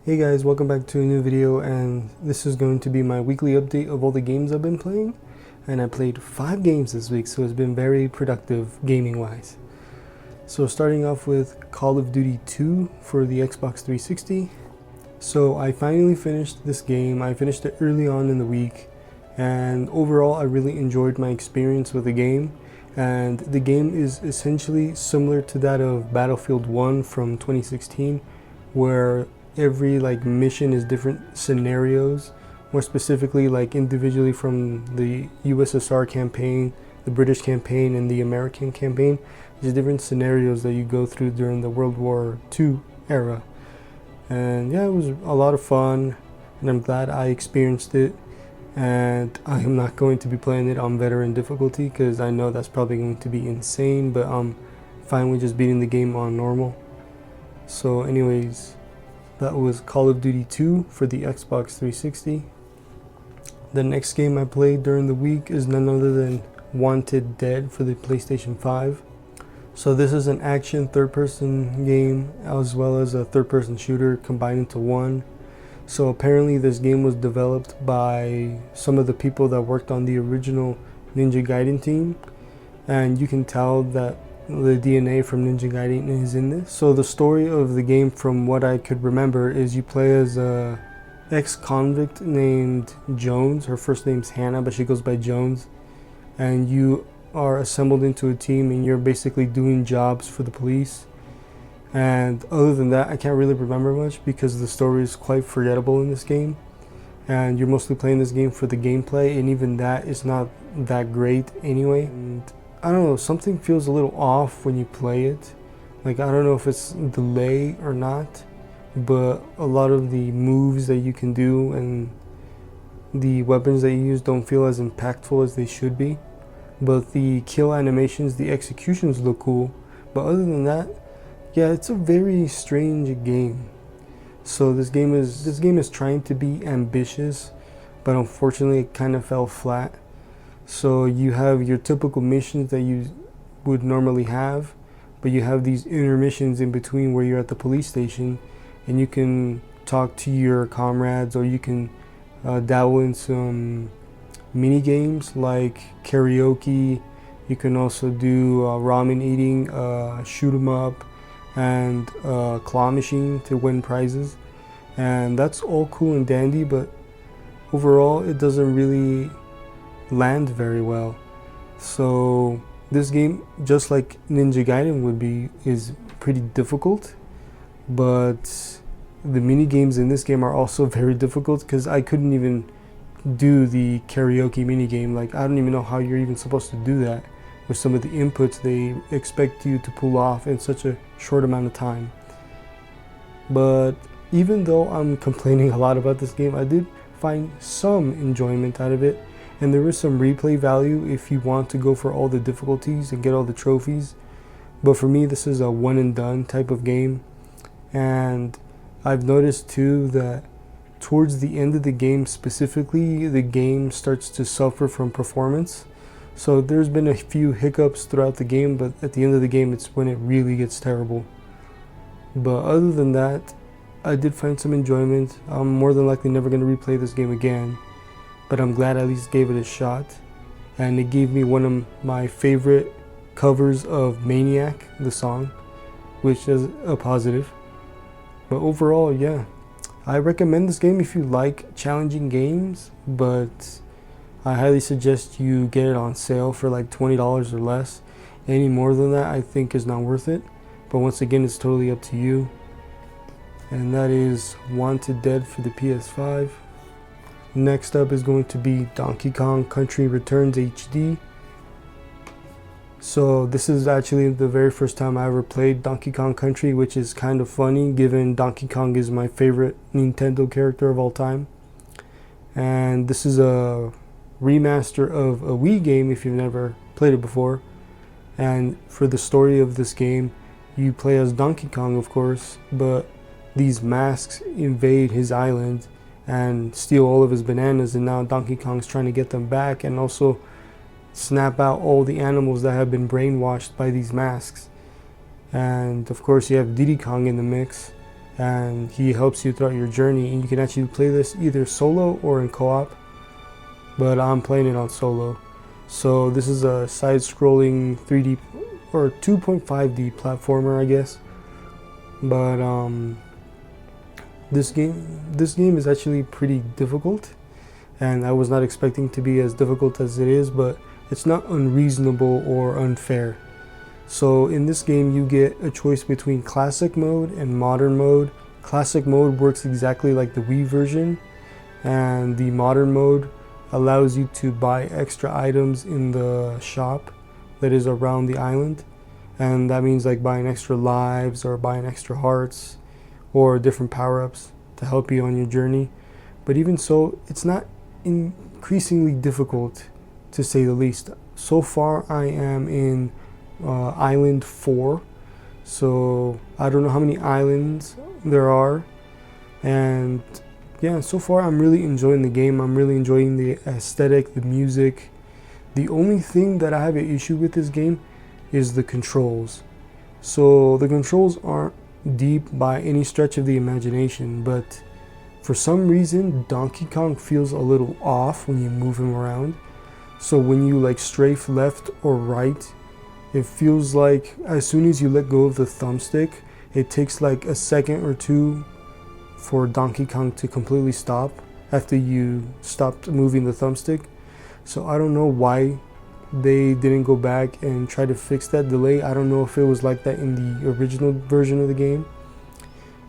Hey guys, welcome back to a new video, and this is going to be my weekly update of all the games I've been playing. And I played 5 games this week, so it's been very productive gaming wise. So starting off with Call of Duty 2 for the Xbox 360. So I finally finished this game. I finished it early on in the week, and overall I really enjoyed my experience with the game. And the game is essentially similar to that of Battlefield 1 from 2016, where every mission is different scenarios, more specifically individually from the USSR campaign, the British campaign, and the American campaign. There's different scenarios that you go through during the World War II era. And yeah, it was a lot of fun, and I'm glad I experienced it. And I am not going to be playing it on veteran difficulty because I know that's probably going to be insane, but I'm fine with just beating the game on normal. So anyways, that was Call of Duty 2 for the Xbox 360. The next game I played during the week is none other than Wanted Dead for the PlayStation 5. So this is an action third-person game as well as a third-person shooter combined into one. So apparently this game was developed by some of the people that worked on the original Ninja Gaiden team, and you can tell that the DNA from Ninja Gaiden is in this. So the story of the game, from what I could remember, is you play as a ex-convict named Jones. Her first name's Hannah, but she goes by Jones, and you are assembled into a team and you're basically doing jobs for the police. And other than that, I can't really remember much because the story is quite forgettable in this game, and you're mostly playing this game for the gameplay, and even that is not that great anyway. And I don't know, something feels a little off when you play it. I don't know if it's delay or not, but a lot of the moves that you can do and the weapons that you use don't feel as impactful as they should be. But the kill animations, the executions look cool, but other than that, yeah, it's a very strange game. So this game is trying to be ambitious, but unfortunately it kind of fell flat. So you have your typical missions that you would normally have, but you have these intermissions in between where you're at the police station and you can talk to your comrades, or you can dabble in some mini games like karaoke. You can also do ramen eating, shoot 'em up, and claw machine to win prizes. And that's all cool and dandy, but overall it doesn't really land very well. So this game, just like Ninja Gaiden would be, is pretty difficult, but the mini games in this game are also very difficult because I couldn't even do the karaoke mini game. I don't even know how you're even supposed to do that with some of the inputs they expect you to pull off in such a short amount of time. But even though I'm complaining a lot about this game, I did find some enjoyment out of it, and there is some replay value if you want to go for all the difficulties and get all the trophies. But for me, this is a one and done type of game, and I've noticed too that towards the end of the game specifically, the game starts to suffer from performance. So there's been a few hiccups throughout the game, but at the end of the game, it's when it really gets terrible. But other than that, I did find some enjoyment. I'm more than likely never going to replay this game again, but I'm glad I at least gave it a shot. And it gave me one of my favorite covers of Maniac, the song, which is a positive. But overall, yeah, I recommend this game if you like challenging games, but I highly suggest you get it on sale for $20 or less. Any more than that I think is not worth it, but once again, it's totally up to you. And that is Wanted Dead for the PS5. Next up is going to be Donkey Kong Country Returns HD. So this is actually the very first time I ever played Donkey Kong Country, which is kind of funny given Donkey Kong is my favorite Nintendo character of all time. And this is a remaster of a Wii game if you've never played it before. And for the story of this game, you play as Donkey Kong, of course, but these masks invade his island and steal all of his bananas, and now Donkey Kong's trying to get them back and also snap out all the animals that have been brainwashed by these masks. And of course you have Diddy Kong in the mix, and he helps you throughout your journey, and you can actually play this either solo or in co-op, but I'm playing it on solo. So this is a side-scrolling 3D or 2.5D platformer, I guess. But this game is actually pretty difficult, and I was not expecting to be as difficult as it is, but it's not unreasonable or unfair. So in this game you get a choice between classic mode and modern mode. Classic mode works exactly like the Wii version, and the modern mode allows you to buy extra items in the shop that is around the island, and that means like buying extra lives or buying extra hearts or different power-ups to help you on your journey. But even so, it's not increasingly difficult, to say the least. So far I am in island 4, so I don't know how many islands there are, and yeah, so far I'm really enjoying the game. I'm really enjoying the aesthetic, the music. The only thing that I have an issue with this game is the controls. So the controls aren't deep by any stretch of the imagination, but for some reason Donkey Kong feels a little off when you move him around. So when you like strafe left or right, it feels like as soon as you let go of the thumbstick, it takes like a second or two for Donkey Kong to completely stop after you stopped moving the thumbstick. So I don't know why they didn't go back and try to fix that delay. I don't know if it was like that in the original version of the game,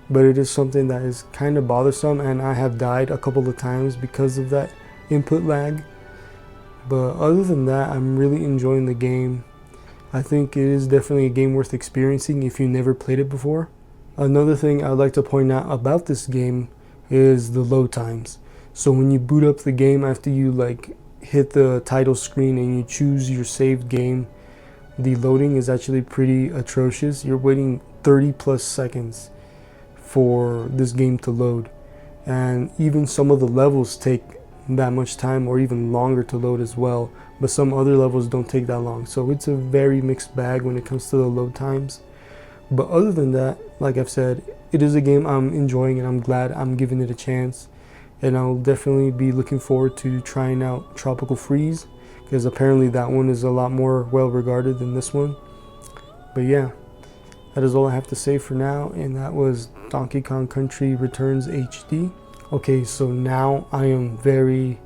but it is something that is kind of bothersome, and I have died a couple of times because of that input lag. But other than that, I'm really enjoying the game. I think it is definitely a game worth experiencing if you never played it before. Another thing I'd like to point out about this game is the load times. So when you boot up the game after you like hit the title screen and you choose your saved game, the loading is actually pretty atrocious. You're waiting 30 plus seconds for this game to load, and even some of the levels take that much time or even longer to load as well, but some other levels don't take that long. So it's a very mixed bag when it comes to the load times. But other than that, like I've said, it is a game I'm enjoying, and I'm glad I'm giving it a chance. And I'll definitely be looking forward to trying out Tropical Freeze, because apparently that one is a lot more well regarded than this one. But yeah, that is all I have to say for now, and that was Donkey Kong Country Returns HD. Okay, so now I am very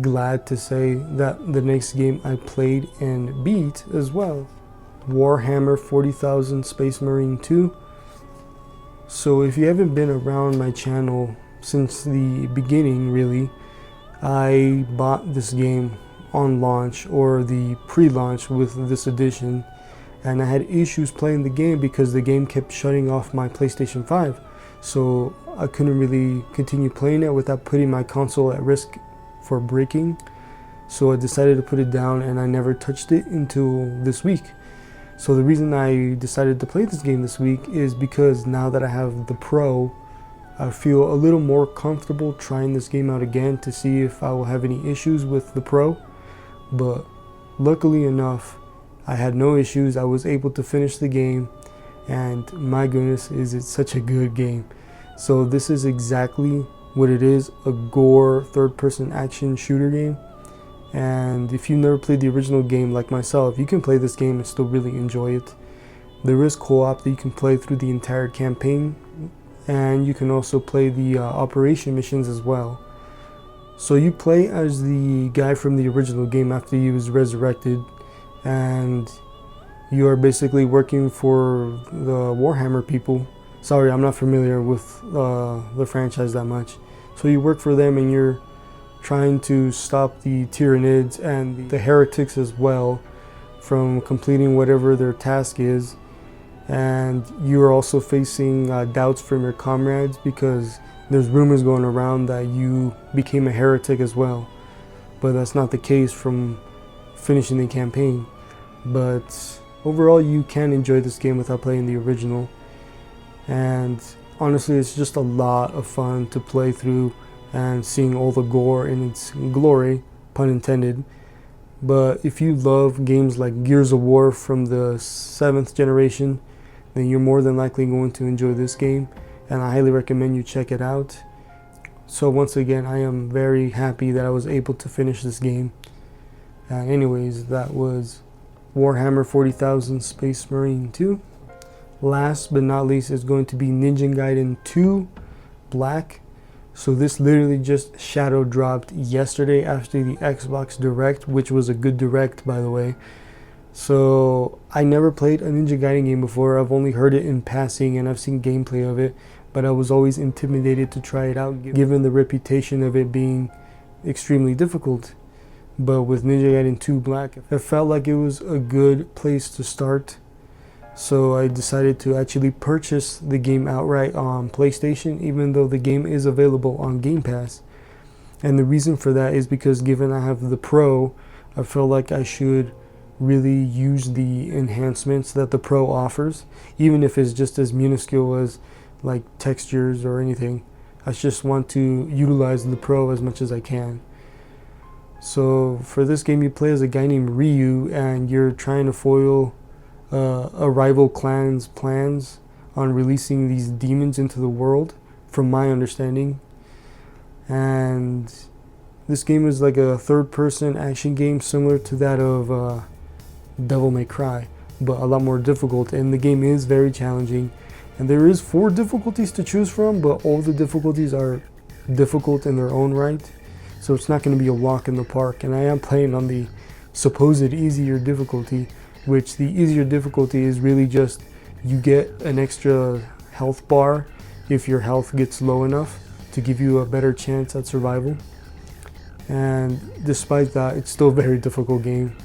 glad to say that the next game I played and beat as well, Warhammer 40,000 Space Marine 2. So if you haven't been around my channel since the beginning, really, I bought this game on launch or the pre-launch with this edition, and I had issues playing the game because the game kept shutting off my PlayStation 5. So I couldn't really continue playing it without putting my console at risk for breaking. So I decided to put it down, and I never touched it until this week. So the reason I decided to play this game this week is because now that I have the Pro, I feel a little more comfortable trying this game out again to see if I will have any issues with the Pro. But luckily enough, I had no issues. I was able to finish the game, and my goodness, is it such a good game. So this is exactly what it is, a gore third-person action shooter game. And if you've never played the original game like myself, you can play this game and still really enjoy it. There is co-op that you can play through the entire campaign, and you can also play the operation missions as well. So you play as the guy from the original game after he was resurrected, and you are basically working for the Warhammer people. Sorry, I'm not familiar with the franchise that much. So you work for them, and you're trying to stop the Tyranids and the heretics as well from completing whatever their task is. And you are also facing doubts from your comrades because there's rumors going around that you became a heretic as well. But that's not the case from finishing the campaign. But overall, you can enjoy this game without playing the original. And honestly, it's just a lot of fun to play through and seeing all the gore in its glory, pun intended. But if you love games like Gears of War from the 7th generation, then you're more than likely going to enjoy this game. and I highly recommend you check it out. So once again, I am very happy that I was able to finish this game. And anyways, that was Warhammer 40,000 Space Marine 2. Last but not least is going to be Ninja Gaiden 2 Black. So this literally just shadow dropped yesterday after the Xbox Direct, which was a good Direct, by the way. So I never played a Ninja Gaiden game before. I've only heard it in passing and I've seen gameplay of it, but I was always intimidated to try it out given the reputation of it being extremely difficult. But with Ninja Gaiden 2 Black, it felt like it was a good place to start. So I decided to actually purchase the game outright on PlayStation, even though the game is available on Game Pass. And the reason for that is because given I have the Pro, I feel like I should really use the enhancements that the Pro offers, even if it's just as minuscule as like textures or anything. I just want to utilize the Pro as much as I can. So for this game, you play as a guy named Ryu, and you're trying to foil a rival clan's plans on releasing these demons into the world, from my understanding. And this game is like a third-person action game similar to that of Devil May Cry, but a lot more difficult. And the game is very challenging, and there is 4 difficulties to choose from, but all the difficulties are difficult in their own right, so it's not going to be a walk in the park. And I am playing on the supposed easier difficulty, which the easier difficulty is really just you get an extra health bar if your health gets low enough to give you a better chance at survival. And despite that, it's still a very difficult game.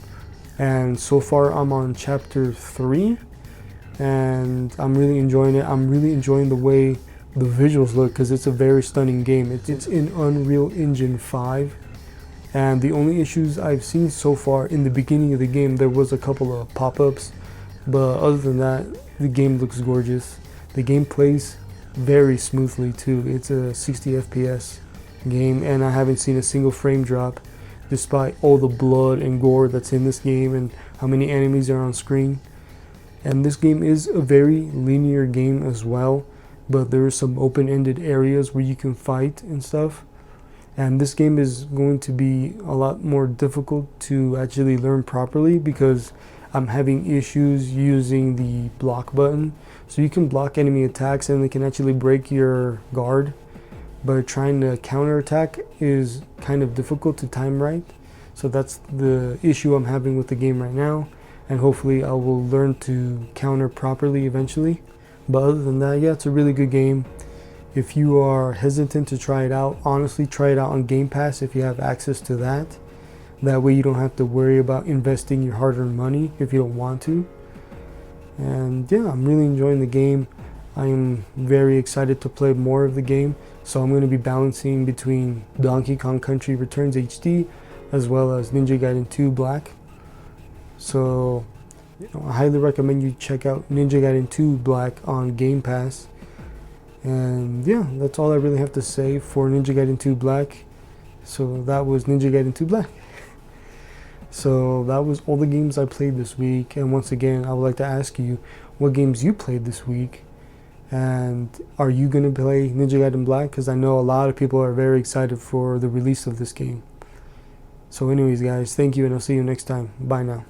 And so far I'm on chapter 3 and I'm really enjoying it. I'm really enjoying the way the visuals look because it's a very stunning game. It's in Unreal Engine 5. And the only issues I've seen so far in the beginning of the game, there was a couple of pop-ups, but other than that, the game looks gorgeous. The game plays very smoothly too. It's a 60 FPS game, and I haven't seen a single frame drop, despite all the blood and gore that's in this game and how many enemies are on screen. And this game is a very linear game as well, but there are some open-ended areas where you can fight and stuff. And this game is going to be a lot more difficult to actually learn properly because I'm having issues using the block button. So you can block enemy attacks and they can actually break your guard, but trying to counterattack is kind of difficult to time right. So that's the issue I'm having with the game right now, and hopefully I will learn to counter properly eventually. But other than that, yeah, it's a really good game. If you are hesitant to try it out, honestly try it out on Game Pass if you have access to that. That way you don't have to worry about investing your hard-earned money if you don't want to. And yeah, I'm really enjoying the game. I am very excited to play more of the game. So I'm going to be balancing between Donkey Kong Country Returns HD as well as Ninja Gaiden 2 Black. So I highly recommend you check out Ninja Gaiden 2 Black on Game Pass. And yeah, that's all I really have to say for Ninja Gaiden 2 Black. So that was Ninja Gaiden 2 Black. So that was all the games I played this week. And once again, I would like to ask you what games you played this week. And are you going to play Ninja Gaiden Black? Because I know a lot of people are very excited for the release of this game. So anyways guys, thank you and I'll see you next time. Bye now.